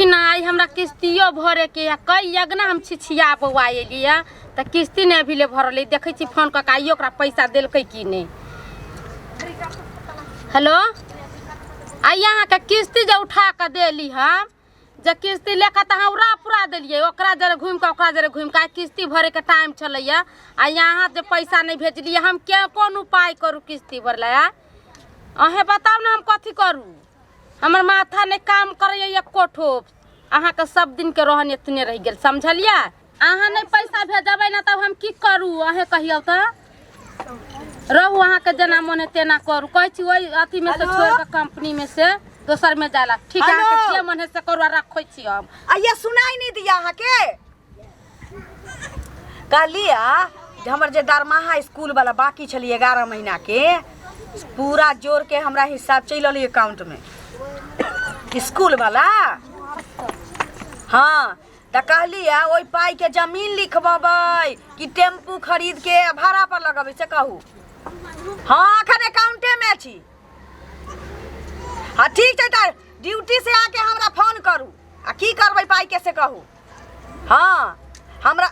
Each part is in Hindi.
देखी ना आई हमरा किस्तियों भरे के कई यज्ञ हम छिछिया बउआइलिया त किस्ती ने अभी ले भरले देखै छी फोन क काई ओकरा पैसा देलकै कि नहीं। हेलो आई यहाँ के किस्ती जे उठा के देली हम जे किस्ती लेकर त हमरा पूरा देलिए ओकरा जरे घूम के किस्ती भरे के टाइम चलैया आ यहाँ जे पैसा नहीं भेजलिए हम के कौन उपाय करू किस्ती भरला अहे बताओ ना हम कथी करू। हमर माथा ने काम करे एको ठोप अहाँ के सब दिन के रहन इतने रह गेल समझलिया। अहाँ नहीं पैसा भेजबै ना तब हम की करू अहे कहियो त रहू अहाँ के जना मन तेना करू कहै छी ओई अथी में से छोड़ के कंपनी में से दोसर में जाला ठीक है के जे मन से करू रखै छी हम। ये सुनाई नहीं दिया अहाँ के कहलिया हमर जे दरमाहा स्कूल वाला बाकी छली 11 महीना के पूरा जोड़ के हमरा हिसाब चल अकाउंट में स्कूल वाला। हाँ तो कहलिया ओई पाई के जमीन लिखबबै कि टेम्पू खरीद के भाड़ा पर लगबै से कहू। हाँ अखन अकाउंटे में छी। हाँ ठीक है त ड्यूटी से आके हमरा फोन करू आ की करबै पाई के से कहू। हाँ हमरा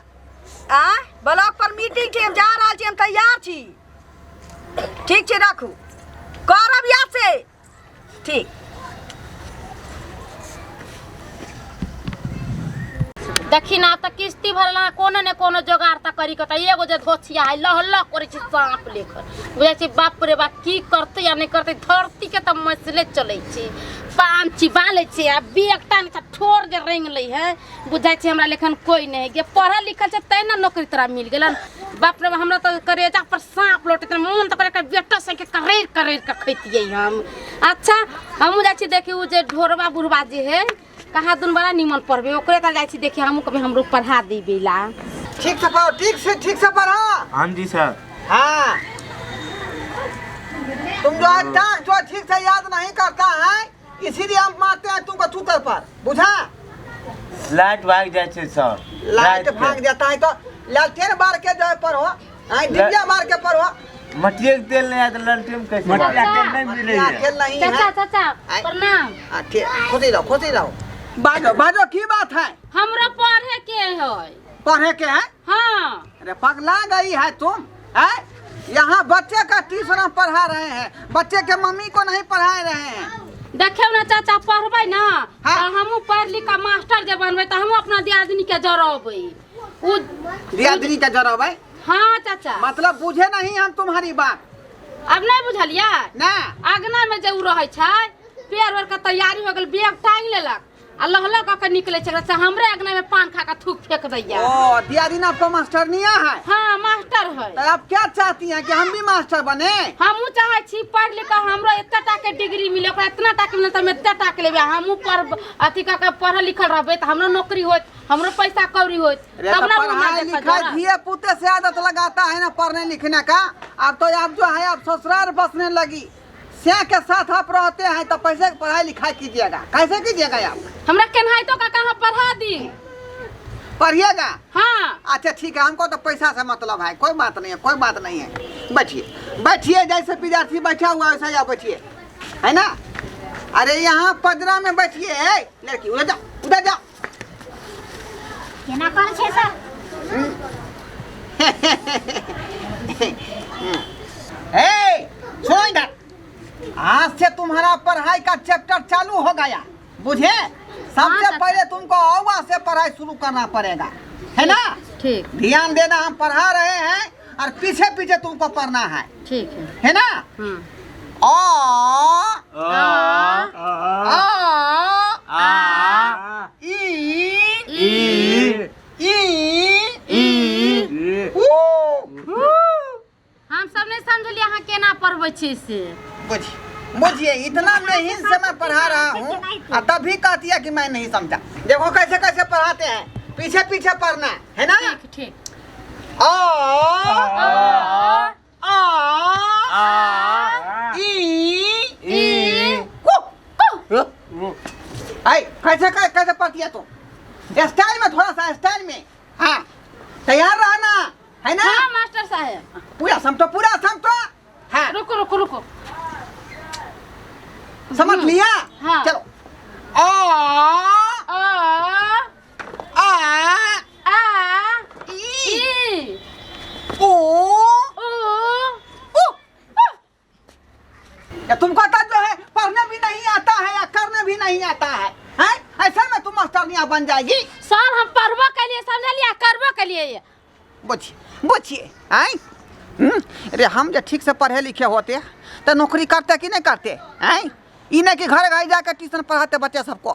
ब्लॉक पर मीटिंग छी हम जा रहल छी हम तैयार छी। ठीक है रखू करब यहाँ से ठीक। देखी ना त किस्ती भरला कोनो ने कोनो जोगाड़ त करी के त एगो जे धोछिया है लह लह करे छी सांप लेकर बुझै छी बाप रे बाप की करते या नहीं करते धरती के त मसले चलै छी पान चिबाले छी आ बेगटा ने ठोर जे रेंग लै है बुझै छी हमरा लेखन कोई नहीं के पढ़ा लिखल छै तै ना नौकरी तोरा मिल गेलन बाप रे हमरा त करेजा पर सांप लोटे मन त करे के बेटा से के करेर के खैतियै हम। अच्छा हम जाइ छी देखी उ जे ढोरबा बुढ़बा जे है कहाँ दुन बड़ा निमन पढ़बे ओकरे त जाइ छी देखी हमहु कभी हमरो पढ़ा देबेला। ठीक से पढ़ो ठीक से पढ़ो। हाँ जी सर। हाँ तुम जो ठीक से याद नहीं करता है इसीलिए हम मारते हैं तुमको छूतर पर बुझा। लाइट भाग जाए छे सर। लाइट भाग जाता है तो लालटेन बार के जो पढ़ो डिबिया मार के पढ़ो। मटिया के तेल नहीं है तो लालटेन कैसे मटिया तेल नहीं मिलेगा। तेल नहीं है चाचा प्रणाम। खुशी रहो बाजो की बात है। हमरा पढ़े के है पढ़े के है। हाँ अरे पगला गई है तुम है यहाँ बच्चे का ट्यूशन पढ़ा रहे हैं बच्चे के मम्मी को नहीं पढ़ा रहे हैं। देखियो ना चाचा पढ़बै ना हाँ? हमहु पढ़ लिख के मास्टर जे बनबै त हमहु अपना दियादनी के जरबै उ दियादनी के जरबै। हाँ चाचा मतलब बुझे नहीं हम तुम्हारी बात। अब नहीं बुझलिया ना अगना में जे उ रहै छै पेड़ ओर के तैयारी हो गेल बेग टांग लेलक आ लहला के निकले छै हमरे अगना में पान खा के थूक फेंक दैया। ओ दियादनी आपको मास्टरनिया है। हाँ मास्टर है। तो आप क्या चाहती हैं कि हम भी मास्टर बने। हमहु चाहे छी पढ़ लिख के हमरो एतना टा के डिग्री मिले ओकरा एतना टा के मिले त हम एतना टा के लेबे हमहु पढ़ अथी का पढ़ल लिखल रहबे त हमरो नौकरी होत हमरो पैसा कौड़ी होत तब ना पढ़ाई लिखाई धिए पुते से आदत लगाता है ना पढ़ने लिखने का। अब तो आप जो है आप ससुराल बसने लगी सिया के साथ आप रहते हैं तो पैसे पढ़ाई लिखाई कीजिएगा कैसे कीजिएगा आप। हमरा केनहाई तो का कहां पढ़ा दी पढ़िएगा। हाँ अच्छा ठीक है हमको तो पैसा से मतलब है कोई बात नहीं है बैठिए जैसे विद्यार्थी बैठा हुआ वैसा या बैठिए है ना। अरे यहाँ पजरा में बैठिए लड़की उधर जाओ केना कौन छे सर। सुनो इधर आज से तुम्हारा पढ़ाई का चैप्टर चालू हो गया बुझे। सबसे पहले तुमको अव्वा से पढ़ाई शुरू करना पड़ेगा है ना। ठीक ध्यान देना हम पढ़ा रहे हैं और पीछे पीछे तुमको पढ़ना है ठीक है ना। आ हम सब नहीं समझलिए अहाँ केना पढ़बै छी से बुझिए इतना नहीं से मैं पढ़ा रहा हूँ तभी कहती है कि मैं नहीं समझा। देखो कैसे कैसे पढ़ाते हैं पीछे पीछे पढ़ना है ना। ठीक कैसे कैसे पढ़ती है तुम स्टाइल में थोड़ा सा स्टाइल में। हाँ तैयार रहना है ना। हाँ मास्टर साहब पूरा समझो। हाँ रुको समझ लिया। हाँ। चलो आ तुमको तो जो है पढ़ने भी नहीं आता है या करने भी नहीं आता है, हैं? ऐसा में तुम मास्टरनिया बन जाएगी। सर हम पढ़बो के लिए समझलिए, करबो के लिए। बुझिए हैं? अरे हम जो ठीक से पढ़े लिखे होते तो नौकरी करते कि नहीं करते हैं? इन्हें कि घर घर जाकर ट्यूशन पढ़ाते बच्चे सबको।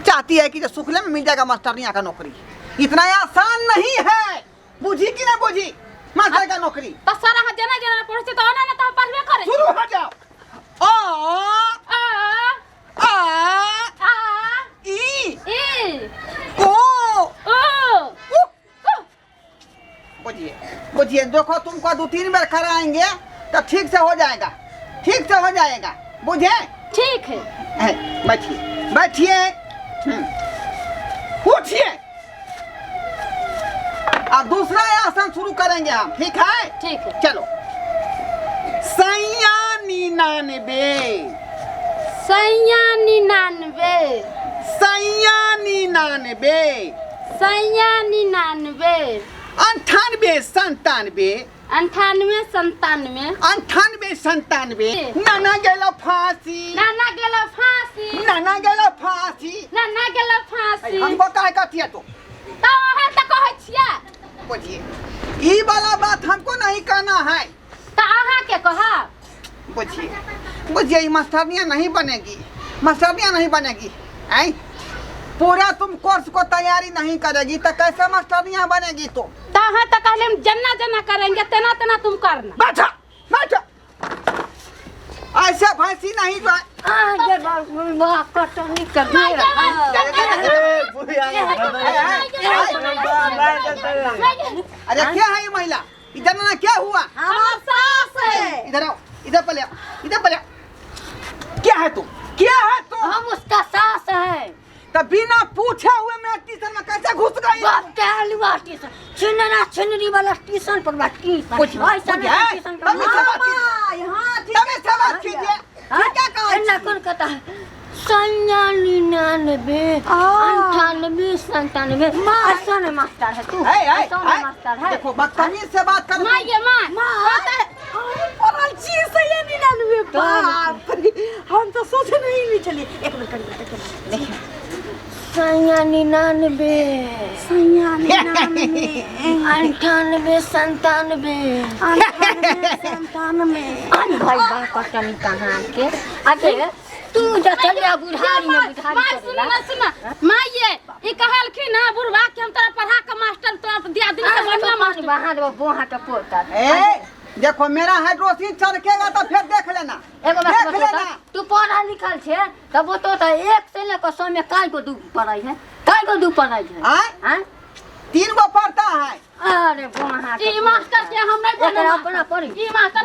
चाहती है कि जो सुखले में मिल जाएगा मास्टरनिया का नौकरी, इतना आसान नहीं है। बुझी कि नहीं बुझी मास्टर का नौकरी? तो सर हम जना जना पढ़ते तो ना तो हम पढ़बे करे। शुरू हो जाओ। आ आ आ ई ए ओ ओ बुझिए बुझिए, देखो तुमको 2-3 बार कराएंगे तो ठीक से हो जाएगा, ठीक से हो जाएगा। बुझे? ठीक है। बैठिए बैठिए, उठिए। अब दूसरा आसन शुरू करेंगे हम, ठीक है? ठीक है। चलो। सैया 99, सैया 99, सैया 99, सैया 99, 98 97, 98 97, 98 नाना गेलो फांसी, नाना गेलो फांसी, नाना गेलो फांसी। नाना गेलो फांसी। हमको काहे कहती तो अहाँ तऽ कहै छियै। बुझिए, ई वाला बात हमको नहीं कहना है। तो अहाँ के कहब? बुझिए बुझिए, ये मास्टरनिया नहीं बनेगी, मास्टरनिया नहीं बनेगी। आई पूरा तुम कोर्स को तैयारी नहीं करेगी तो कैसे मास्टरनिया बनेगी तुम? तो अहाँ तो कहले हम जना जना करेंगे, तेना तेना तुम करना। बैठा बैठा, ऐसे भैंसी नहीं जो ये बात कटनी कर दे। अरे क्या है ये महिला? इधर ना, क्या हुआ? हमारा सास है। इधर आओ, इधर पले आओ, इधर पले आओ। क्या है तुम? क्या है तुम? हम उसका सास है। तब बिना पूछे हुए मैं स्टेशन में कैसे घुस गई? स्टेशन छिनना छिनरी वाला स्टेशन पर बैठी। कुछ ऐसा नहीं स्टेशन पर। तभी से बात कीजिए, तभी से बात कीजिए। क्या कहा? अन्ना कौन कहता है? 99 98 97 ऐसा नहीं मास्टर है तू, ऐसा नहीं मास्टर है। देखो बदतमीज से बात कर। माँ ये माँ और चीज से ये 99 बाप रे, हम तो सोचे नहीं चली। एक मिनट देखिए 99 भाई बा कटनी कहाँ के आगे तू जा चलिया बुढ़ारी में बुढ़ारी सुना सुना माँ ये कहलखिन ना बुढ़वा के हम तोरा पढ़ा के मास्टर तोरा दिया दिन के बढ़िया मास्टर वहां दो बोहा के पोता। ए देखो मेरा हाइड्रोसिन चढ़केगा तो फिर देख लेना, एगो देख बात लेना। बता, तू पढ़ा लिखल छे तब वो तो 1 से लेकर 100 में काय को दू पढ़ाई है, काय को दू पढ़ाई है? आय 3 गो पढ़ता है। अरे बोहा ई मास्टर के हम नहीं एकरा बना अपना पढ़ी ई मास्टर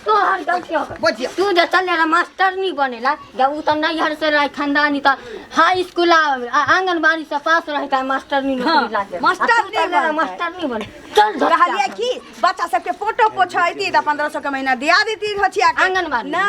तो हर गलती हो बुझिए तू जो चलेला मास्टर नहीं बनेला जब उ तो नहीं हर से रह खानदानी तो हाई स्कूल आंगनबाड़ी से पास रहता मास्टर नहीं नौकरी लागे मास्टर नहीं बने। चल कहलिए कि बच्चा सबके फोटो पोछैती त 1500 के महीना दिया देती हचिया के आंगनबाड़ी ना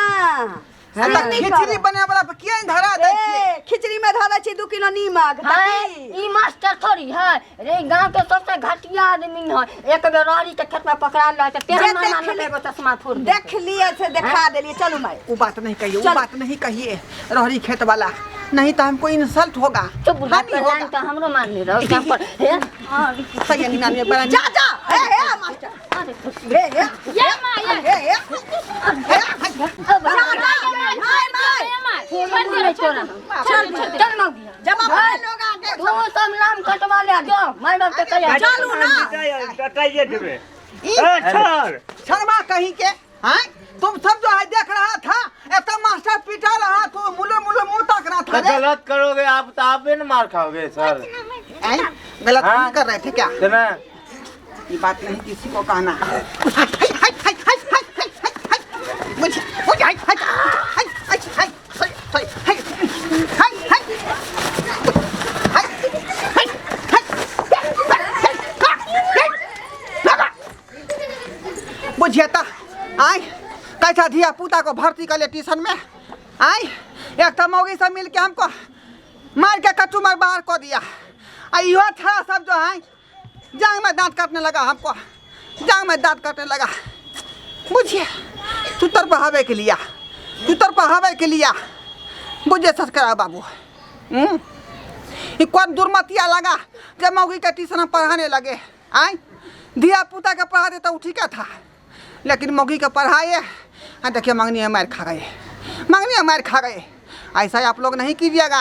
खिचड़ी बने वाला पे किया धरा दे छिए? खिचड़ी में धरै छी 2 किलो नीमक ई मास्टर थोड़ी है रे, गांव के सबसे घटिया आदमी है। एक बेर रहरी के खेत में पकड़ा ला त 13 महीना में एगो चश्मा फोड़ दे। देख लिए से दिखा देलिए। चलू माई वो बात नहीं कहिए, वो बात नहीं कहिए रहरी खेत वाला, नहीं तो हमको इंसल्ट होगा, तो बुढ़ा हानि पे होगा। लाइन तो हमरो मान ले रहो काम पर हे सही नहीं नानी बड़ा जा जा हे मास्टर अरे हे ये माँ ये हे चल मग दिया जब अपने लोग आके तू सब नाम कटवा ले जाओ मैं बाप के तैयार चलू ना कटाइए देबे। ई सर शर्मा कहीं के हैं? तुम सब जो है देख रहा था ऐसा मास्टर पिटा रहा तो मुले मुले मुंह तक रहा था रे। गलत करोगे आप तो आप ही न मार खाओगे सर। हैं? गलत हाँ। नहीं कर रहे थे क्या? ना ये बात नहीं किसी को कहना। बुझिए तो आई कैसा धिया पुता को भर्ती कर ले ट्यूशन में। आई एक तो मौगी से मिल के हमको मार के कट्टू मार बाहर को दिया। यो छड़ा सब जो है जांग में दांत काटने लगा, हमको जांग में दांत काटने लगा। बुझिए तुतर पढ़ावे के लिया, तुतर पढ़ावे के लिया बुझे सस्करा बाबू। ये कौन दुर्मतिया लगा जब मौगी का ट्यूशन पढ़ाने लगे। आए धिया पुता का पढ़ा देता ठीक था, लेकिन मौगी का पढ़ाए देखिए मंगनी मार खा गए, मंगनी मार खा गए। ऐसा आप लोग नहीं कीजिएगा।